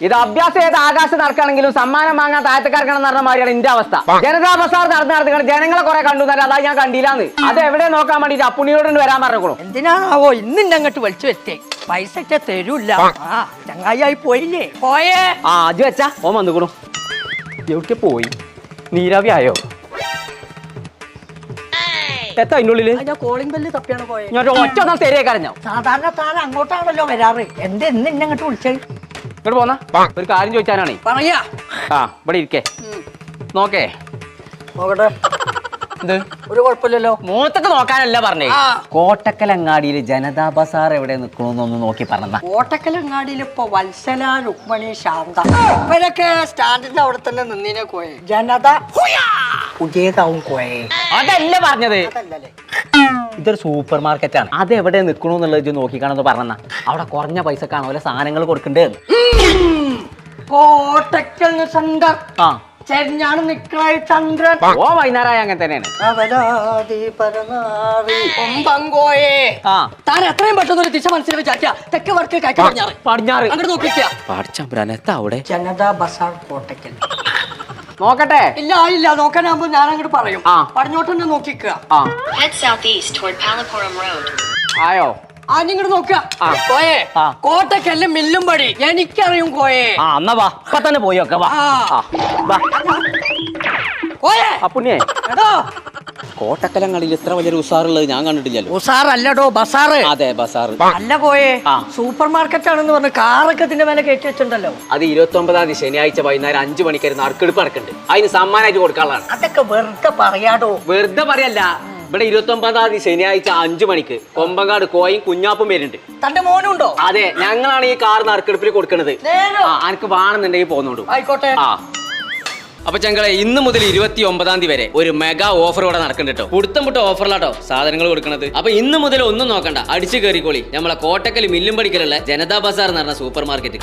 ഇത് അഭ്യാസം ചെയ്ത് ആകാശത്ത് നടക്കുകയാണെങ്കിലും സമ്മാനം വാങ്ങാൻ താഴത്തേക്കാർക്കണം പറഞ്ഞ മാതിരിയാണ് എന്റെ അവസ്ഥ. ജനതാ ബസാർ നടന്ന് ജനങ്ങളെ കുറെ കണ്ടു തന്നെ അതാ ഞാൻ കണ്ടില്ലാന്ന്. അത് എവിടെ നോക്കാൻ വേണ്ടിട്ട് അപ്പുണ്ണിയോട് വരാൻ പറഞ്ഞോളൂ. എന്തിനാണാവോ ഇന്ന് അങ്ങോട്ട് വലിച്ചു വെച്ചേ? പൈസ തരൂല്ല. ചങ്ങായി പോയില്ലേ? പോയേ അത് വെച്ചാ ഓൻ വന്നുകൂണു. എവിടെ പോയി? നീരാവി ആയോ? എത്താ അതിനുള്ളില്? കോളിംഗ് ബെല്ല് തപ്പിയാണ് പോയത്. ഞാൻ ഒറ്റ ഒന്നും തെരയെ കരഞ്ഞോ? സാധാരണ താൻ അങ്ങോട്ടാണല്ലോ വരാറ്. എന്ത് ഇന്ന് അങ്ങോട്ട് വിളിച്ചേ? ഇങ്ങോട്ട് പോന്നാ ഒരു കാര്യം ചോദിച്ചാനാണ്. പറയാ. ഇവിടെ ഇരിക്കേ നോക്കേ. നോക്കട്ടെ. എന്ത്? ഒരു കുഴപ്പമില്ലല്ലോ. മൂത്തൊക്കെ നോക്കാനല്ല പറഞ്ഞേ. കോട്ടക്കലങ്ങാടിയില് ജനതാ ബസാർ എവിടെ നിക്കണോന്നൊന്ന് നോക്കി പറഞ്ഞ. കോട്ടക്കലങ്ങാടിയിൽ ഇപ്പൊ വത്സല, രുക്മണി, ശാന്ത ഇവരൊക്കെ സ്റ്റാൻഡിന്റെ അവിടെ തന്നെ നിന്നിനെ കോയെ. ജനത പുതിയതാവും കോയെ. അതല്ല പറഞ്ഞത്. ഇതൊരു സൂപ്പർ മാർക്കറ്റ് ആണ്. അത് എവിടെ നിക്കണോന്നുള്ളത് നോക്കിക്കാണെന്ന് പറഞ്ഞ. അവിടെ കുറഞ്ഞ പൈസക്കാണ് ഓരോ സാധനങ്ങൾ കൊടുക്കണ്ടേ. കോട്ടക്കൽ സെന്റർ. ചെറിഞ്ഞാണ് നിക്കായി ചന്ദ്രൻ. ഓ വൈകുന്നേരമായ അങ്ങനെ തന്നെയാണ്. താൻ എത്രയും പെട്ടെന്ന് ഒരു ദിശ മനസ്സിൽ വിചാരിക്കുക. തെക്ക് വടക്ക് കിഴക്ക് പടിഞ്ഞാറ്. പടിഞ്ഞാറ് അങ്ങോട്ട് നോക്കിക്കാ. പഠിച്ചാ അവിടെ ജനതാ ബസാർ കോട്ടക്കൽ. നോക്കട്ടെ. ഇല്ല ഇല്ല നോക്കാനാകുമ്പോ ഞാൻ അങ്ങോട്ട് പറയും. പടിഞ്ഞോട്ട് തന്നെ നോക്കിക്കുക. ആയോ? ഇങ്ങോട്ട് നോക്കുക. കോട്ടക്കല്ല് മില്ലും പടി എനിക്കറിയും കോയെ. എന്നാ വാ ഇപ്പൊ തന്നെ പോയി ഒക്കെ. അപ്പുണ്ണിയെ കോട്ടക്കലങ്ങളിൽ ഇത്ര വലിയൊരു ഉസാറുള്ളത് ഞാൻ കണ്ടിട്ടില്ലല്ലോ. ഉസാറല്ലടോ ബസാറ്. അതെ ബസാർ അല്ല കോയെ. സൂപ്പർ മാർക്കറ്റ് ആണെന്ന് പറഞ്ഞ് കാറൊക്കെ ഇതിന്റെ മേലെ കയറ്റി വെച്ചിട്ടുണ്ടല്ലോ. അത് 29-ാം തീയതി ശനിയാഴ്ച വൈകുന്നേരം 5 മണിക്കായിരുന്നു നറുക്കെടുപ്പ് നടക്കുന്നുണ്ട്. അതിന് സമ്മാനമായിട്ട് കൊടുക്കാനുള്ളതാണ്. അതൊക്കെ വെറുതെ പറയാടോ. വെറുതെ പറയല്ല. ഇവിടെ 29-ാം തീയതി ശനിയാഴ്ച 5 മണിക്ക് കൊമ്പങ്കാട് കോയും കുഞ്ഞാപ്പും വരുന്നുണ്ട്. തന്റെ മോനുണ്ടോ? അതെ ഞങ്ങളാണ് ഈ കാർ നറുക്കെടുപ്പിൽ കൊടുക്കുന്നത്. എനിക്ക് വേണമെന്നുണ്ടെങ്കിൽ പോന്നോളൂ. ആയിക്കോട്ടെ. അപ്പൊ ചങ്കളെ ഇന്ന് മുതൽ 29-ാം തീയതി വരെ ഒരു മെഗാ ഓഫർ ഇവിടെ നടക്കുന്നുണ്ട് കേട്ടോ. പുടുത്തം പുട്ട ഓഫറിലാട്ടോ സാധനങ്ങൾ കൊടുക്കുന്നത്. അപ്പൊ ഇന്ന് മുതൽ ഒന്നും നോക്കണ്ട, അടിച്ചു കയറിക്കോളി നമ്മളെ കോട്ടക്കൽ മില്ലും പടിക്കലുള്ള ജനതാ ബസാർ എന്ന് പറഞ്ഞ സൂപ്പർ മാർക്കറ്റ്.